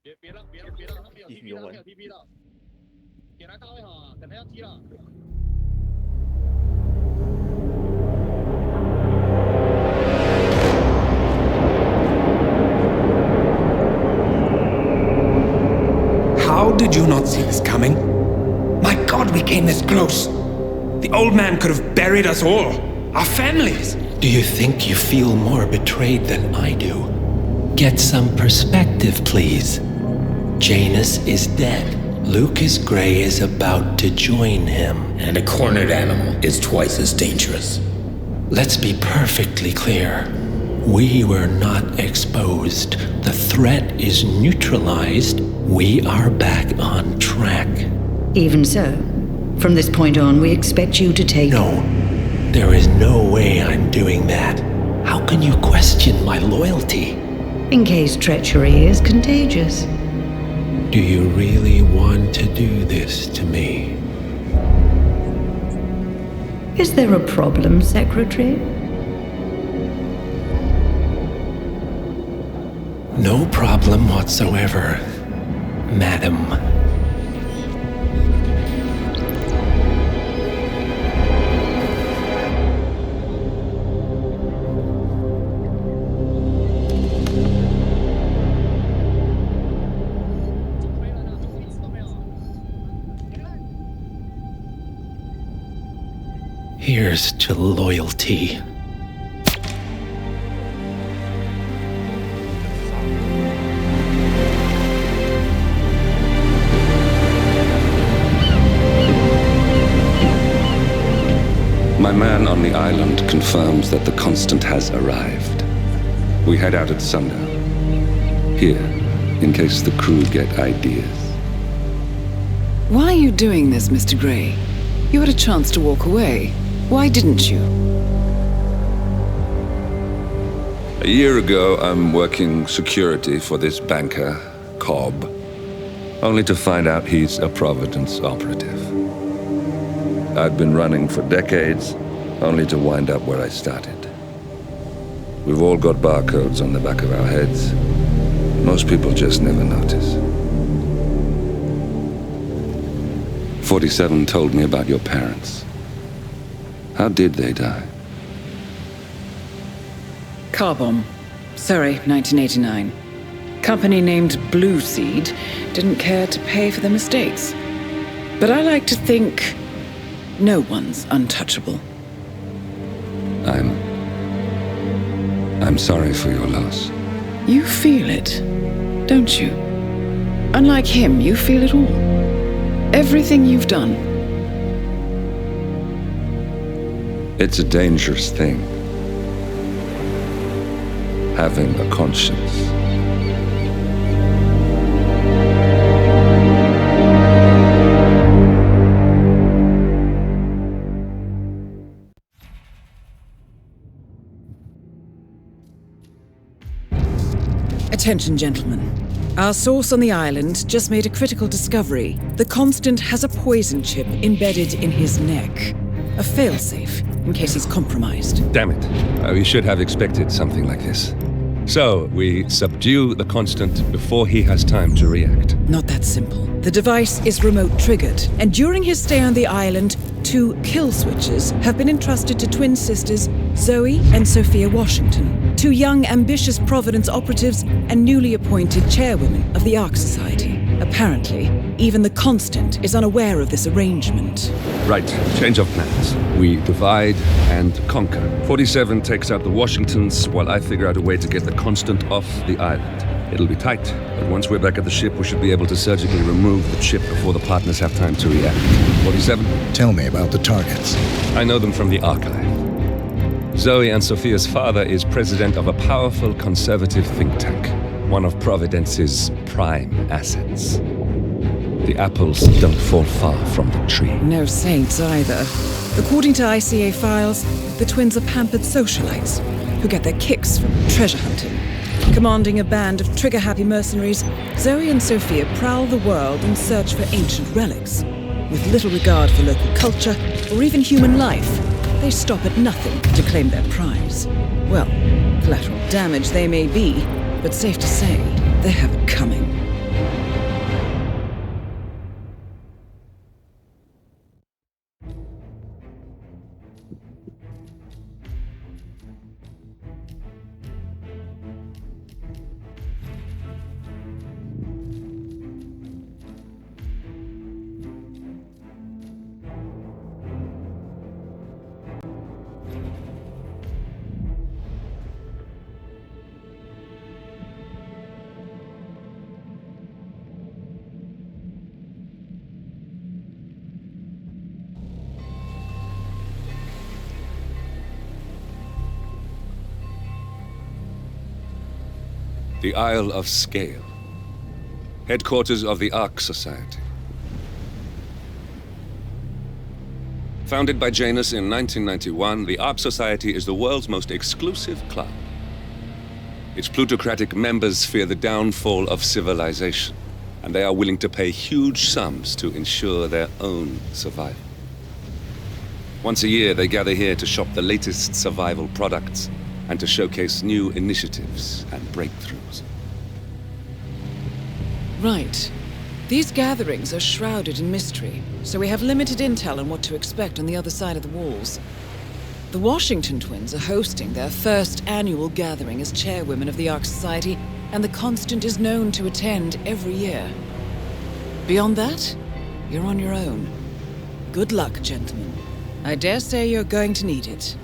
英文。How did you not see this coming? My God, we came this close. The old man could have buried us all, our families. Do you think you feel more betrayed than I do? Get some perspective, please. Janus is dead. Lucas Gray is about to join him. And a cornered animal is twice as dangerous. Let's be perfectly clear. We were not exposed. The threat is neutralized. We are back on track. Even so, from this point on, we expect you to take... No, there is no way I'm doing that. How can you question my loyalty? In case treachery is contagious. Do you really want to do this to me? Is there a problem, Secretary? No problem whatsoever, Madam. Here's to loyalty. My man on the island confirms that the Constant has arrived. We head out at sundown. Here, in case the crew get ideas. Why are you doing this, Mr. Gray? You had a chance to walk away. Why didn't you? A year ago, I'm working security for this banker, Cobb, only to find out he's a Providence operative. I'd been running for decades, only to wind up where I started. We've all got barcodes on the back of our heads. Most people just never notice. 47 told me about your parents. How did they die? Car bomb. Surrey, 1989. Company named Blue Seed didn't care to pay for their mistakes. But I like to think no one's untouchable. I'm sorry for your loss. You feel it, don't you? Unlike him, you feel it all. Everything you've done. It's a dangerous thing. Having a conscience. Attention, gentlemen. Our source on the island just made a critical discovery. The Constant has a poison chip embedded in his neck. A failsafe, in case he's compromised. Damn it. We should have expected something like this. So, we subdue the Constant before he has time to react. Not that simple. The device is remote triggered, and during his stay on the island, 2 kill switches have been entrusted to twin sisters Zoe and Sophia Washington, 2 young, ambitious Providence operatives and newly appointed chairwomen of the Ark Society. Apparently, even the Constant is unaware of this arrangement. Right, change of plans. We divide and conquer. 47 takes out the Washingtons while I figure out a way to get the Constant off the island. It'll be tight, but once we're back at the ship, we should be able to surgically remove the chip before the partners have time to react. 47? Tell me about the targets. I know them from the archive. Zoe and Sophia's father is president of a powerful conservative think tank, one of Providence's prime assets. The apples don't fall far from the tree. No saints either. According to ICA files, the twins are pampered socialites who get their kicks from treasure hunting. Commanding a band of trigger-happy mercenaries, Zoe and Sophia prowl the world in search for ancient relics. With little regard for local culture or even human life, they stop at nothing to claim their prize. Well, collateral damage they may be, but safe to say, they have it coming. the Isle of Scale, headquarters of the Ark Society. Founded by Janus in 1991, the Ark Society is the world's most exclusive club. Its plutocratic members fear the downfall of civilization, and they are willing to pay huge sums to ensure their own survival. Once a year, they gather here to shop the latest survival products and to showcase new initiatives and breakthroughs. Right. These gatherings are shrouded in mystery, so we have limited intel on what to expect on the other side of the walls. The Washington twins are hosting their first annual gathering as chairwomen of the Ark Society, and the Constant is known to attend every year. Beyond that, you're on your own. Good luck, gentlemen. I dare say you're going to need it.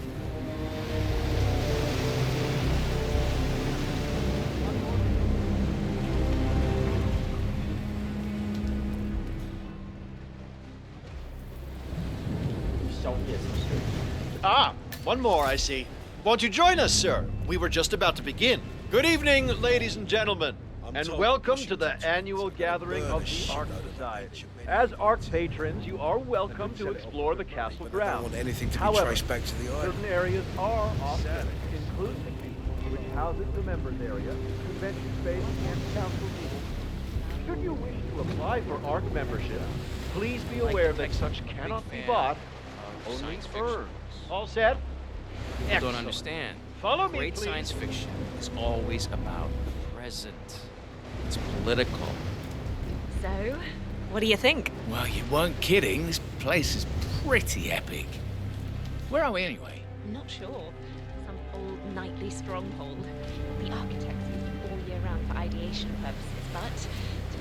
Ah, one more, I see. Won't you join us, sir? We were just about to begin. Good evening, ladies and gentlemen, and welcome to the annual gathering of the Ark Society. As Ark patrons, you are welcome to explore the castle grounds. However, certain areas are off-limits, including the keep, which houses the members area, convention space, and council meetings. Should you wish to apply for Ark membership, please be aware that such cannot be bought, only earned. All set? I don't understand. Follow me, Great please. science fiction is always about the present. It's political. So, what do you think? Well, you weren't kidding. This place is pretty epic. Where are we anyway? I'm not sure. Some old knightly stronghold. The architects use them all year round for ideation purposes, but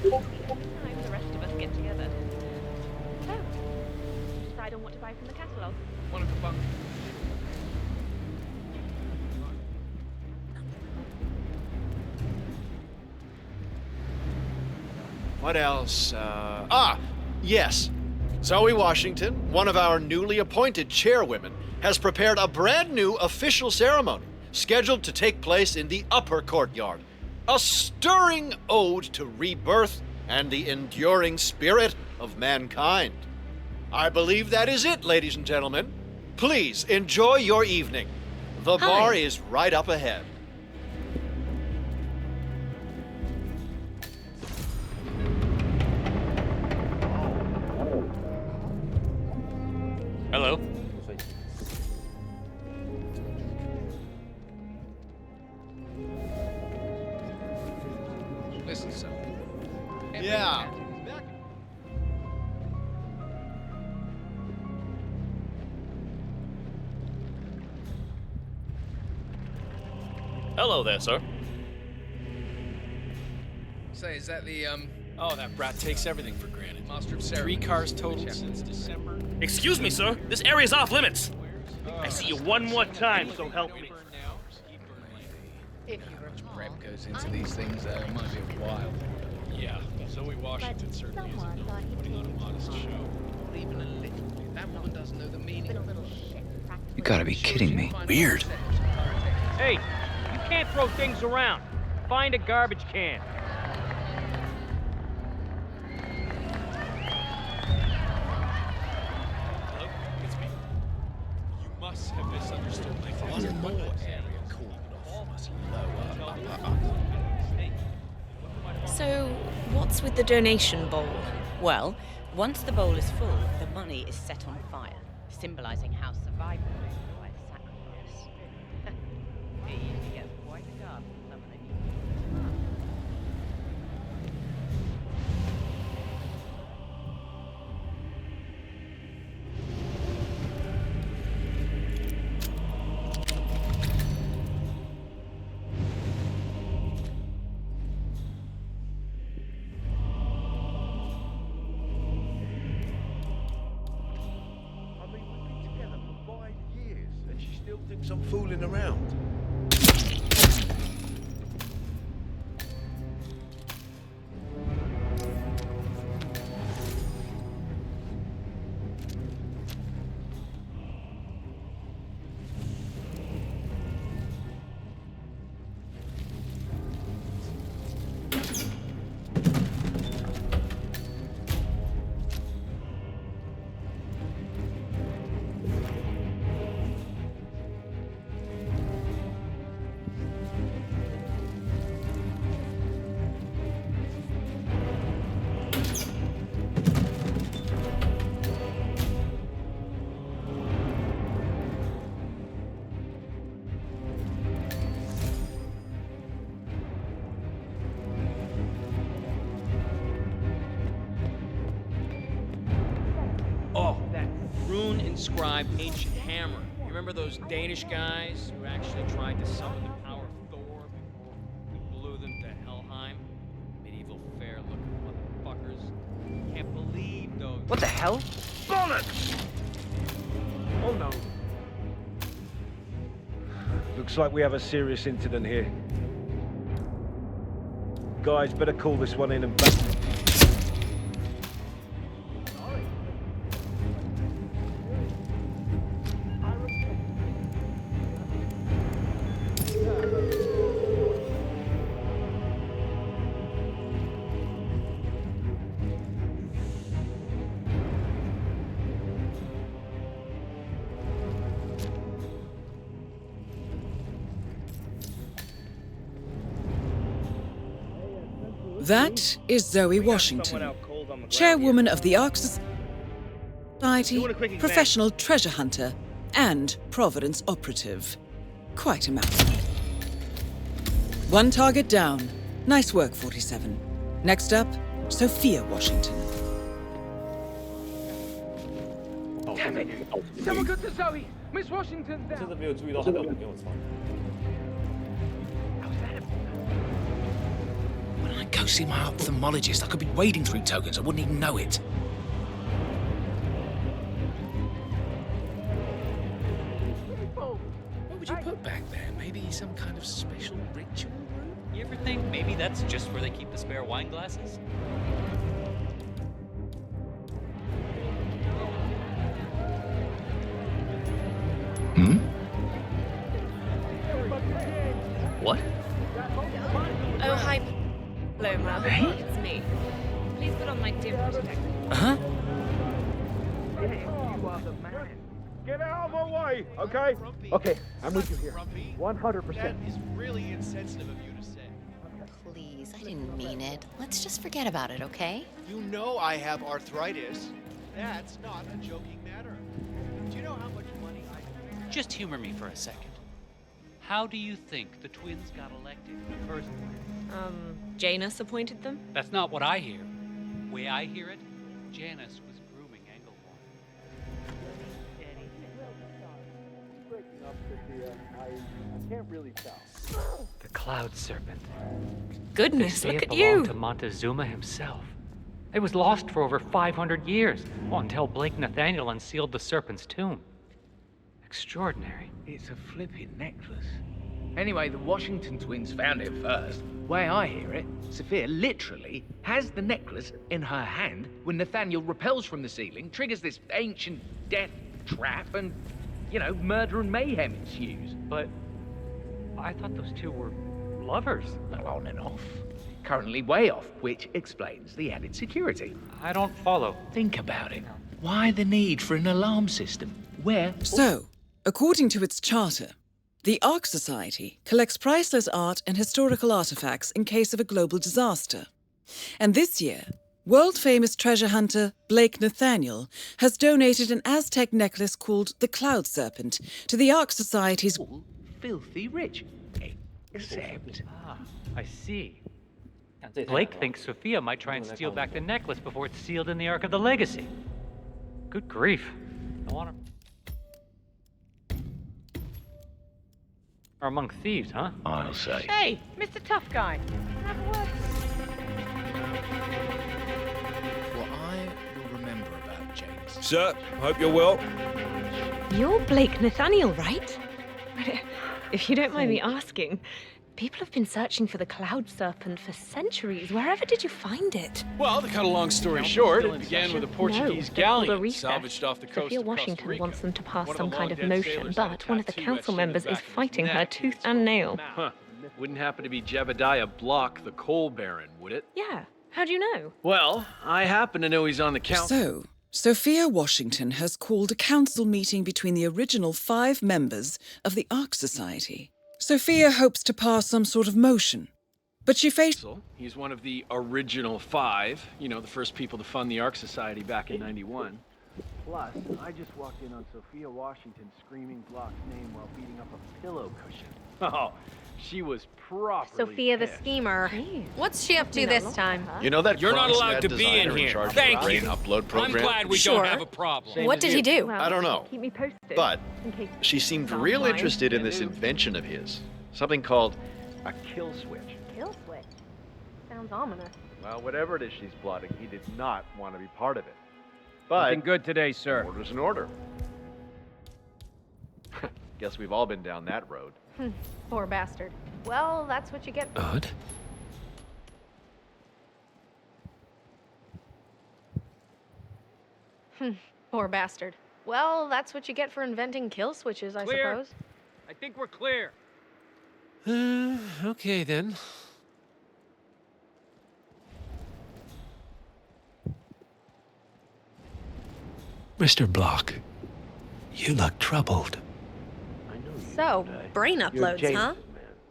typically every time the rest of us get together. So, decide on what to buy from the catalogue. One of the bunkers. What else? Yes. Zoe Washington, one of our newly appointed chairwomen, has prepared a brand new official ceremony scheduled to take place in the upper courtyard. A stirring ode to rebirth and the enduring spirit of mankind. I believe that is it, ladies and gentlemen. Please enjoy your evening. The bar is right up ahead. Hello. Listen, son. Yeah. Hello there, sir. Say, is that the, Oh, that brat takes everything for granted. Master of 3 Ceremonies? cars total since December. Excuse me, sir. This area's off limits. I see you one more time, so help me. If much prep goes into these things, it might be a while. Yeah, Zoe Washington certainly isn't known for putting on a modest show. Not even a little. That woman doesn't know the meaning of You gotta be kidding me. Weird. Hey, you can't throw things around. Find a garbage can. Hello, it's me. You must have misunderstood my friends. One more area called off lower. So, what's with the donation bowl? Well, once the bowl is full, the money is set on fire, symbolizing how survival requires sacrifice. It usually gets quite a garden, some of the I'm fooling around. stone inscribed ancient hammer. You remember those Danish guys who actually tried to summon the power of Thor before we blew them to Helheim? Medieval fair-looking motherfuckers. Can't believe those. What the hell? Bollocks! Oh no. Looks like we have a serious incident here. Guys, better call this one in and back. That is Zoe Washington, chairwoman of the Ark Society, professional treasure hunter, and Providence operative. Quite a mouthful. One target down. Nice work, 47. Next up, Sophia Washington. Damn it! Someone got to Zoe! Miss Washington down! When I go see my ophthalmologist, I could be wading through tokens. I wouldn't even know it. What would you put back there? Maybe some kind of special ritual room? You ever think maybe that's just where they keep the spare wine glasses? Hmm? What? Oh, hi, Loma. Hey? It's me. Please put on my dimple detector. Uh-huh. Get out of my way, okay? Okay, I'm with you here. 100%. That is really insensitive of you to say. Please, I didn't mean it. Let's just forget about it, okay? You know I have arthritis. That's not a joking matter. Do you know how much money I... Just humor me for a second. How do you think the twins got elected in the first place? Janus appointed them? That's not what I hear. Way I hear it, Janus was grooming Engelhorn. I can't really tell. The Cloud Serpent. Goodness, They look say at it you! belonged to Montezuma himself. It was lost for over 500 years, until Blake Nathaniel unsealed the Serpent's tomb. Extraordinary. It's a flipping necklace. Anyway, the Washington twins found it first. Way I hear it, Sophia literally has the necklace in her hand when Nathaniel repels from the ceiling, triggers this ancient death trap, and, you know, murder and mayhem ensues. But I thought those two were lovers. Well, on and off. Currently way off, which explains the added security. I don't follow. Think about it. Why the need for an alarm system? Where? So, according to its charter, the Ark Society collects priceless art and historical artifacts in case of a global disaster. And this year, world-famous treasure hunter Blake Nathaniel has donated an Aztec necklace called the Cloud Serpent to the Ark Society's... Filthy rich. Except... Ah, I see. Blake thinks Sophia might try and steal back the necklace before it's sealed in the Ark of the Legacy. Good grief. I want to... Are among thieves, huh? I'll say. Hey, Mr. Tough Guy. Have a word. What I will remember about James. Sir, hope you're well. You're Blake Nathaniel, right? If you don't mind me asking, people have been searching for the Cloud Serpent for centuries. Wherever did you find it? Well, to cut a long story short, it began with a Portuguese galleon salvaged off the coast Sophia of Washington Costa Rica. wants them to pass One of some the kind of long-dead motion, sailors had a but one of the tattoo council etched in the members is back of his fighting her neck. tooth and nail. Huh. Wouldn't happen to be Jebediah Block, the coal baron, would it? Yeah. How do you know? Well, I happen to know he's on the council. So, Sophia Washington has called a council meeting between the original 5 members of the Ark Society. Sophia hopes to pass some sort of motion, but she faces... He's one of the original 5, you know, the first people to fund the Ark Society back in '91. Plus, I just walked in on Sophia Washington screaming Block's name while beating up a pillow cushion. Oh, She was properly Sophia the pissed. schemer. What's she up to this time? You know that You're not Crossnet allowed to be in designer here. charge of Thank the brain you. upload program? I'm glad we don't have a problem. What did he do? I don't know. Keep me posted. But in case she seemed it's real offline. interested in this invention of his. Something called a kill switch. Kill switch. Sounds ominous. Well, whatever it is she's plotting, he did not want to be part of it. But Nothing good today, sir. order's an order. Guess we've all been down that road. Poor bastard. Well, that's what you get. Odd. Poor bastard. Well, that's what you get for inventing kill switches, I Clear. suppose. I think we're clear. Okay then. Mr. Block, you look troubled. So, brain uploads, huh?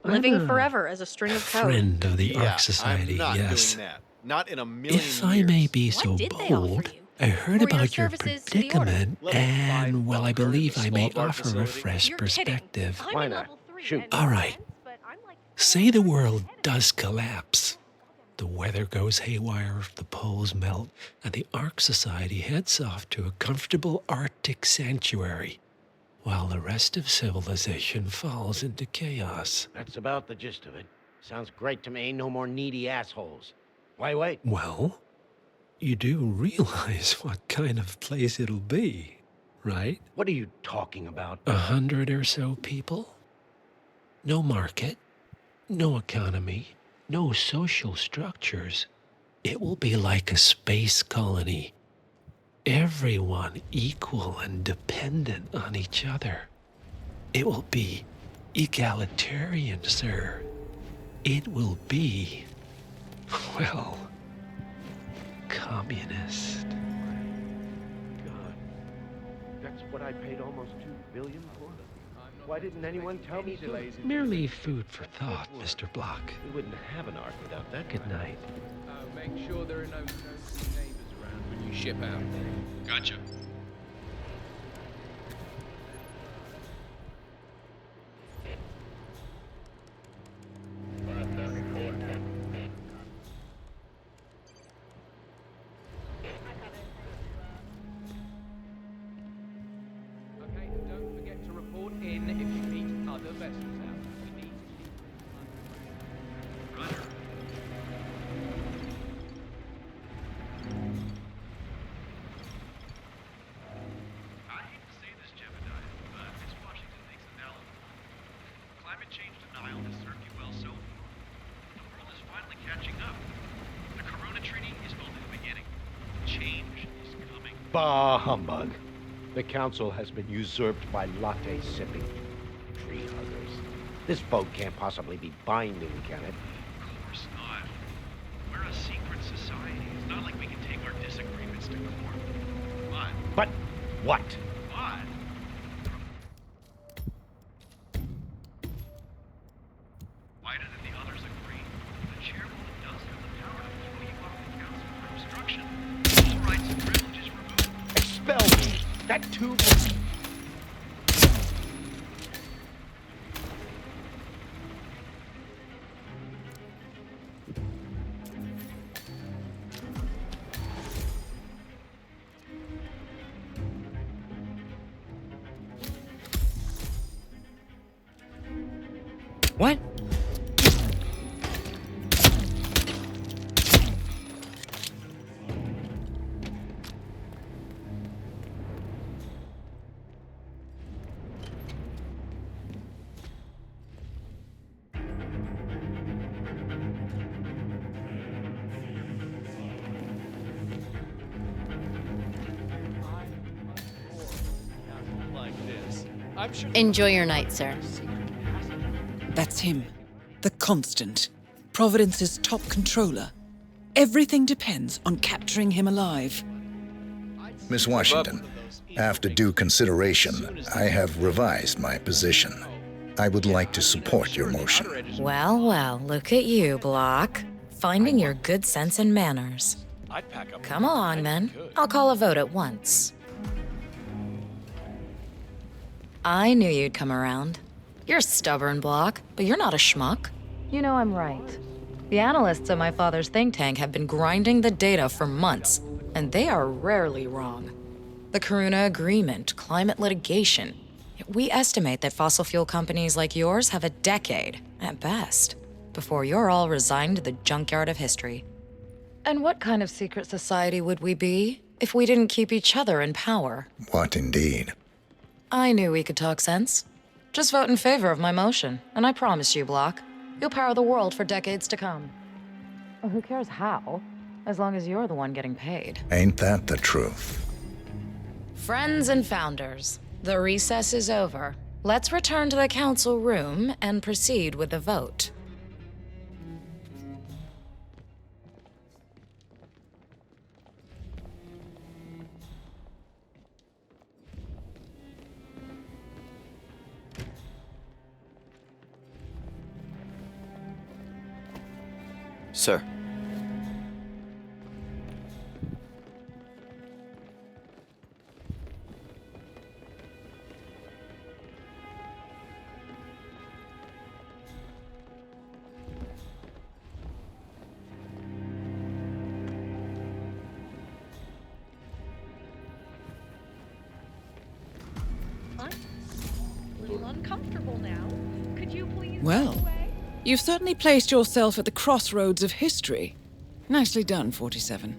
Living forever as a string of code. Friend of the Yeah, Ark Society, I'm not yes. doing that. Not in a million If I may be so did they offer bold, you? I heard For your about your services to the order. predicament, Level and, five well, I bunker in believe the I may small art offer a facility. fresh You're kidding. perspective. I'm in level 3 Shoot. and All right. intense, but I'm like Say the world does collapse. The weather goes haywire, the poles melt, and the Ark Society heads off to a comfortable Arctic sanctuary, while the rest of civilization falls into chaos. That's about the gist of it. Sounds great to me. No more needy assholes. Why wait? Well, you do realize what kind of place it'll be, right? What are you talking about? 100 or so people? No market, no economy, no social structures. It will be like a space colony. Everyone equal and dependent on each other. It will be egalitarian, sir. It will be, well, communist. God, that's what I paid almost $2 billion for. Why didn't anyone tell me so? Merely food for thought, Mr. Block. We wouldn't have an Ark without that. Good night. Make sure there are no neighbors around when you ship out. Gotcha. Okay, and don't forget to report in if you meet other vessels out. We need I hate to say this, Jebediah, but Miss Washington makes a valid point. Climate change denial has served you well so far. The world is finally catching up. The Corona Treaty is only the beginning. Change is coming. Bah humbug. The council has been usurped by latte-sipping tree huggers. This vote can't possibly be binding, can it? Of course not. We're a secret society. It's not like we can take our disagreements to court. But what? But why didn't the others agree? The chairwoman does have the power to throw you off the council for obstruction. All rights and privileges removed. Expel me! That too? What? like this. I'm sure. Enjoy your night, sir. That's him. The Constant. Providence's top controller. Everything depends on capturing him alive. Miss Washington, after due consideration, I have revised my position. I would like to support your motion. Well, well, look at you, Block. Finding your good sense and manners. Come along, then. I'll call a vote at once. I knew you'd come around. You're stubborn, Block, but you're not a schmuck. You know I'm right. The analysts at my father's think tank have been grinding the data for months, and they are rarely wrong. The Karuna Agreement, climate litigation. We estimate that fossil fuel companies like yours have a decade, at best, before you're all resigned to the junkyard of history. And what kind of secret society would we be if we didn't keep each other in power? What indeed? I knew we could talk sense. Just vote in favor of my motion, and I promise you, Block, you'll power the world for decades to come. Well, who cares how, as long as you're the one getting paid. Ain't that the truth? Friends and founders, the recess is over. Let's return to the council room and proceed with the vote. Sir. A little uncomfortable now. Could you please Well, you've certainly placed yourself at the crossroads of history. Nicely done, 47.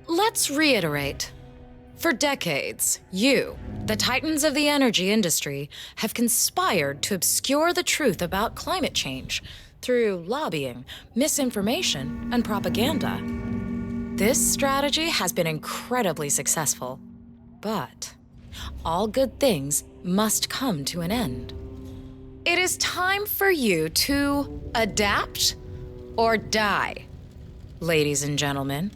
Let's reiterate. For decades, you, the titans of the energy industry, have conspired to obscure the truth about climate change through lobbying, misinformation, and propaganda. This strategy has been incredibly successful, but all good things must come to an end. It is time for you to adapt or die, ladies and gentlemen.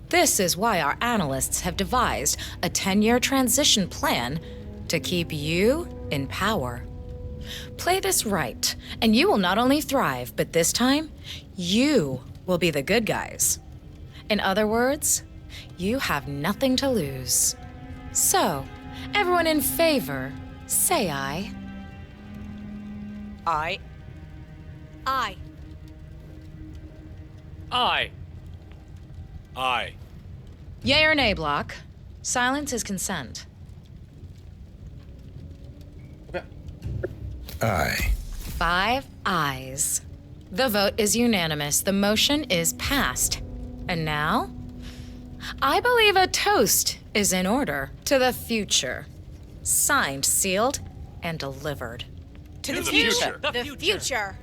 This is why our analysts have devised a 10-year transition plan to keep you in power. Play this right, and you will not only thrive, but this time, you will be the good guys. In other words, you have nothing to lose. So, everyone in favor, say aye. Aye. Aye. Aye. Aye. Yay or nay, Block? Silence is consent. Aye. 5 ayes. The vote is unanimous. The motion is passed. And now, I believe a toast is in order to the future. Signed, sealed, and delivered. To the future. The future.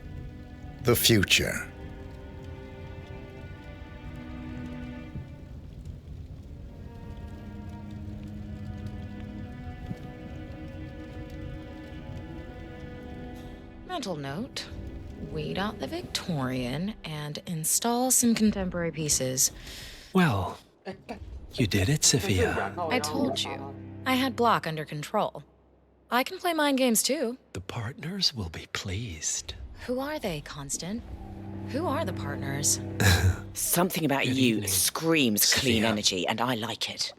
The future. Mental note. Weed out the Victorian and install some contemporary pieces. Well, you did it, Sophia. I told you. I had Block under control. I can play mind games too. The partners will be pleased. Who are they, Constant? Who are the partners? Something about Good you evening, screams clean Sophia. energy, and I like it.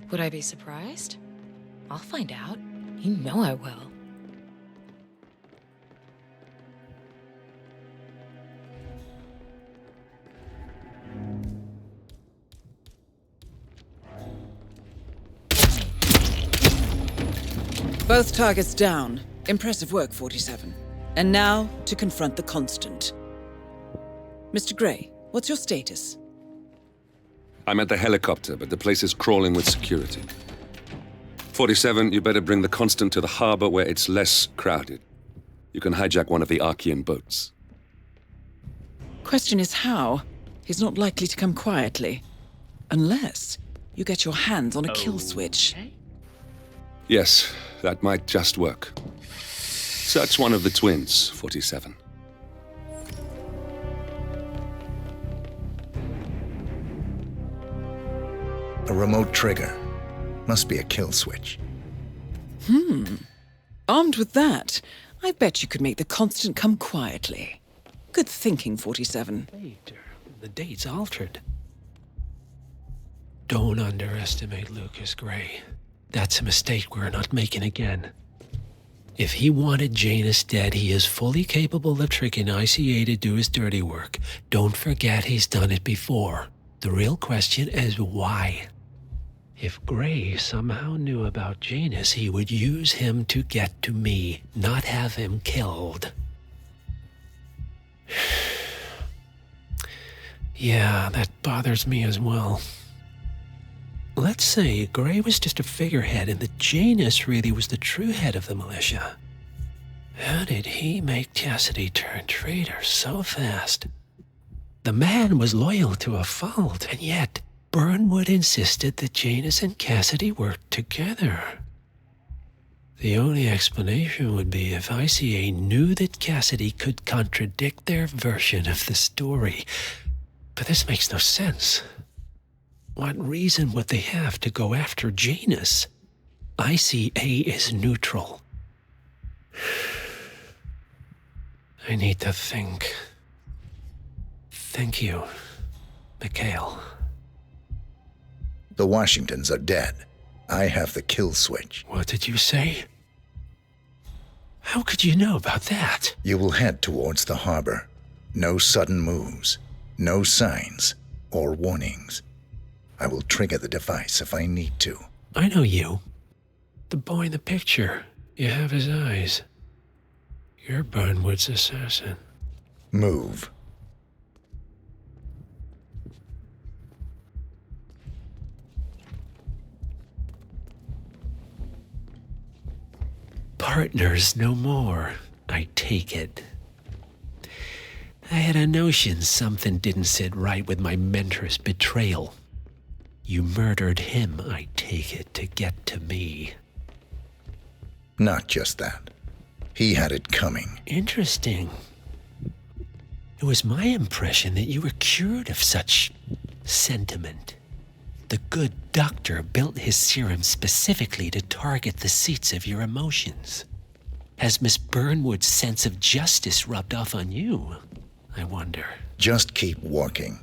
Would I be surprised? I'll find out. You know I will. Both targets down. Impressive work, 47. And now, to confront the Constant. Mr. Gray, what's your status? I'm at the helicopter, but the place is crawling with security. 47, you better bring the Constant to the harbor where it's less crowded. You can hijack one of the Archean boats. Question is how? He's not likely to come quietly. Unless you get your hands on a kill switch. Yes, that might just work. Search one of the twins, 47. A remote trigger. Must be a kill switch. Armed with that, I bet you could make the Constant come quietly. Good thinking, 47. Later. The date's altered. Don't underestimate Lucas Gray. That's a mistake we're not making again. If he wanted Janus dead, he is fully capable of tricking ICA to do his dirty work. Don't forget he's done it before. The real question is why. If Gray somehow knew about Janus, he would use him to get to me, not have him killed. Yeah, that bothers me as well. Let's say Gray was just a figurehead and that Janus really was the true head of the militia. How did he make Cassidy turn traitor so fast? The man was loyal to a fault, and yet Burnwood insisted that Janus and Cassidy worked together. The only explanation would be if ICA knew that Cassidy could contradict their version of the story. But this makes no sense. What reason would they have to go after Janus? ICA is neutral. I need to think. Thank you, Mikhail. The Washingtons are dead. I have the kill switch. What did you say? How could you know about that? You will head towards the harbor. No sudden moves, no signs or warnings. I will trigger the device if I need to. I know you. The boy in the picture. You have his eyes. You're Burnwood's assassin. Move. Partners no more, I take it. I had a notion something didn't sit right with my mentor's betrayal. You murdered him, I take it, to get to me. Not just that. He had it coming. Interesting. It was my impression that you were cured of such sentiment. The good doctor built his serum specifically to target the seats of your emotions. Has Miss Burnwood's sense of justice rubbed off on you, I wonder? Just keep walking.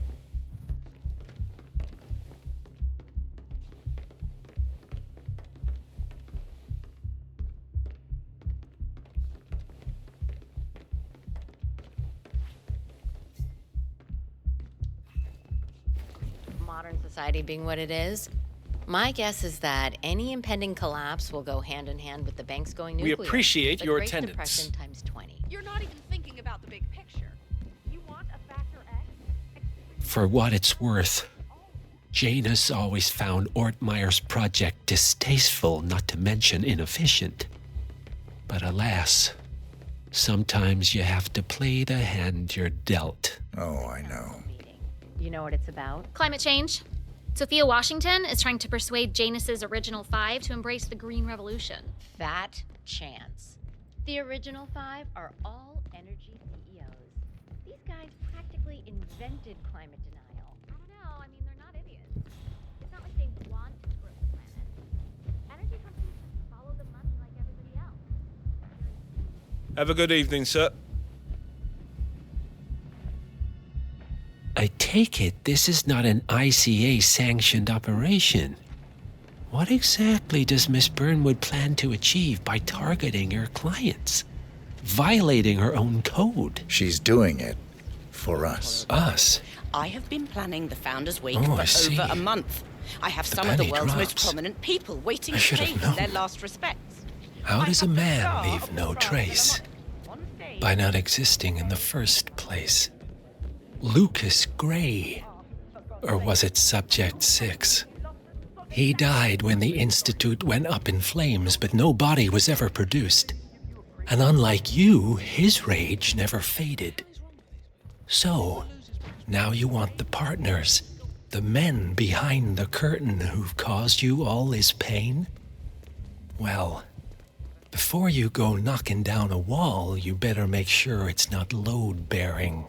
Modern society being what it is, my guess is that any impending collapse will go hand in hand with the banks going nuclear. We appreciate your Great attendance. Depression times 20. You're not even thinking about the big picture. You want a factor X? For what it's worth, Janus always found Ortmeyer's project distasteful, not to mention inefficient. But alas, sometimes you have to play the hand you're dealt. Oh, I know. You know what it's about? Climate change. Sophia Washington is trying to persuade Janus's original five to embrace the Green Revolution. That chance. The original five are all energy CEOs. These guys practically invented climate denial. I don't know. I mean, they're not idiots. It's not like they want to screw up the planet. Energy companies just follow the money like everybody else. Have a good evening, sir. I take it this is not an ICA-sanctioned operation. What exactly does Miss Burnwood plan to achieve by targeting her clients? Violating her own code? She's doing it for us. Us? I have been planning the Founders Week Oh, I for see. over a month. I have The some of the penny world's drops. most prominent people waiting I to should pay have them known. their last respects. How does a man leave no trace? By not existing in the first place. Lucas Gray. Or was it Subject 6? He died when the Institute went up in flames, but no body was ever produced. And unlike you, his rage never faded. So, now you want the partners, the men behind the curtain who've caused you all this pain? Well, before you go knocking down a wall, you better make sure it's not load-bearing.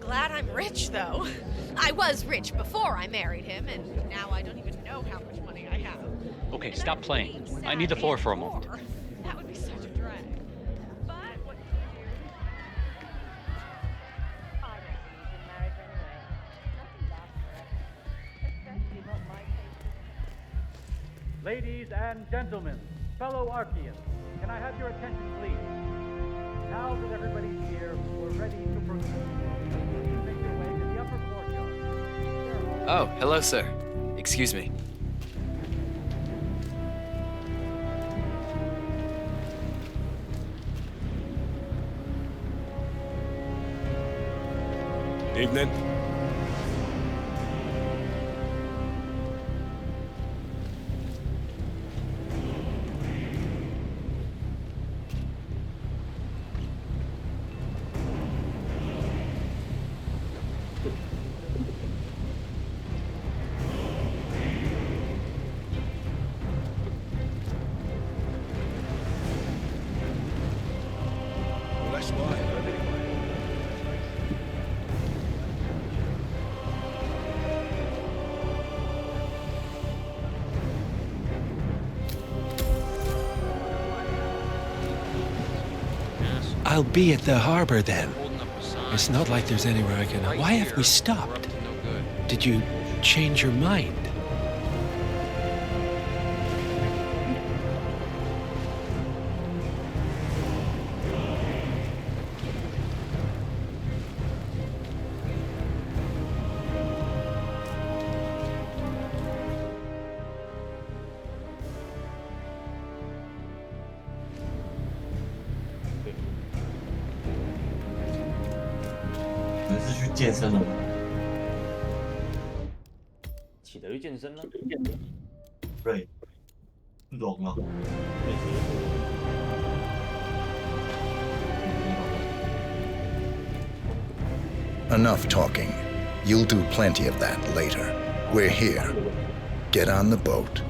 glad I'm rich, though. I was rich before I married him, and now I don't even know how much money I have. Okay, stop playing. I need the floor for a moment. That would be such a drag. But what I don't believe in marriage anyway. Nothing lasts forever. Especially not my case. Ladies and gentlemen, fellow Archeans, can I have your attention, please? Now that everybody's here, we're ready to proceed. Please make your way to the upper courtyard. Oh, hello, sir. Excuse me. Evening. Well, that's why I heard anyway. I'll be at the harbor then. It's not like there's anywhere I can... Why have we stopped? Did you change your mind?健身了吗？起得去健身啦。对，懂了。 Enough talking. You'll do plenty of that later. We're here. Get on the boat.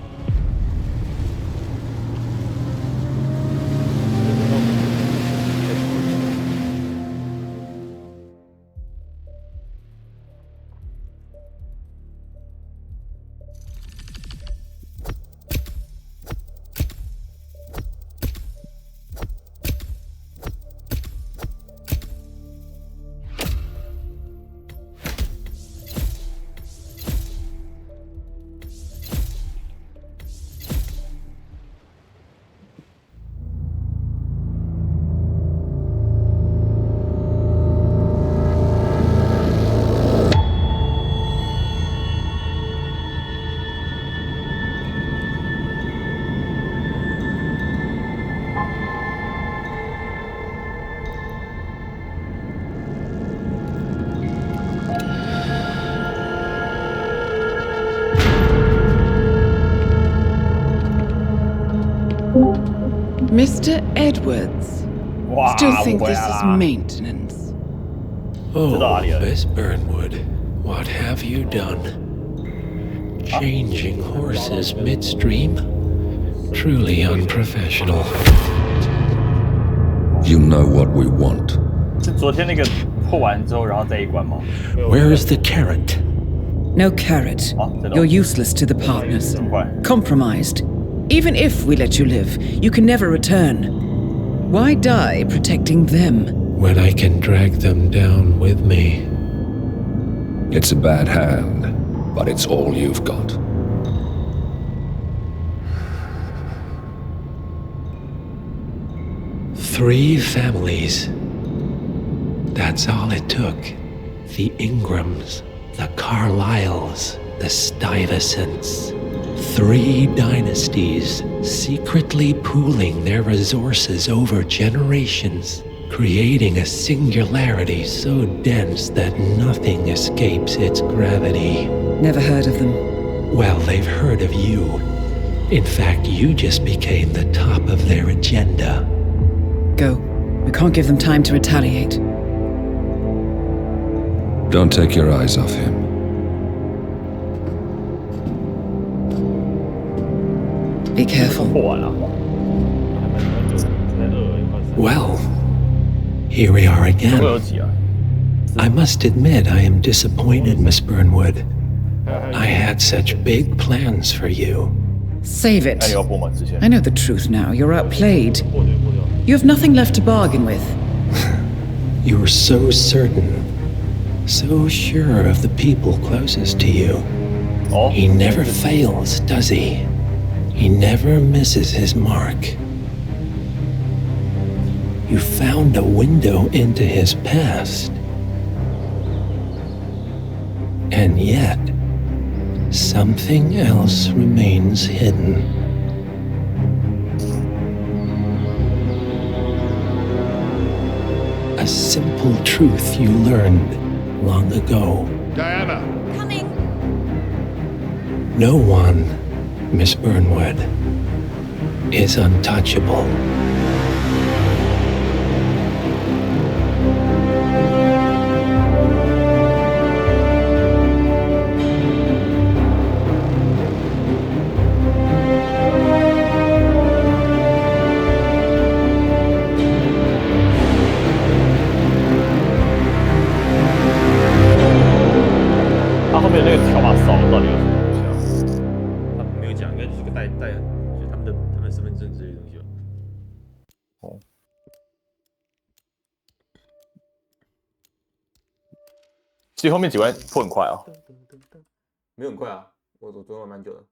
Mr. Edwards. Still think this is maintenance. Oh, Miss Burnwood, what have you done? Changing horses midstream? Truly unprofessional. You know what we want. 是昨天那个破完之后，然后再一关吗？ Where is the carrot? No carrot. You're useless to the partners. Compromised. Even if we let you live, you can never return. Why die protecting them? When I can drag them down with me. It's a bad hand, but it's all you've got. Three families. That's all it took. The Ingrams, the Carlyles, the Stuyvesants. 3 dynasties secretly pooling their resources over generations, creating a singularity so dense that nothing escapes its gravity. Never heard of them. Well, they've heard of you. In fact, you just became the top of their agenda. Go. We can't give them time to retaliate. Don't take your eyes off him. Be careful. Well, here we are again. I must admit I am disappointed, Miss Burnwood. I had such big plans for you. Save it. I know the truth now. You're outplayed. You have nothing left to bargain with. You're so certain, so sure of the people closest to you. He never fails, does he? He never misses his mark. You found a window into his past. And yet, something else remains hidden. A simple truth you learned long ago. Diana! Coming! No one, Miss Burnwood, is untouchable.其实后面几关破很快哦。没有很快啊，我昨天玩蛮久的。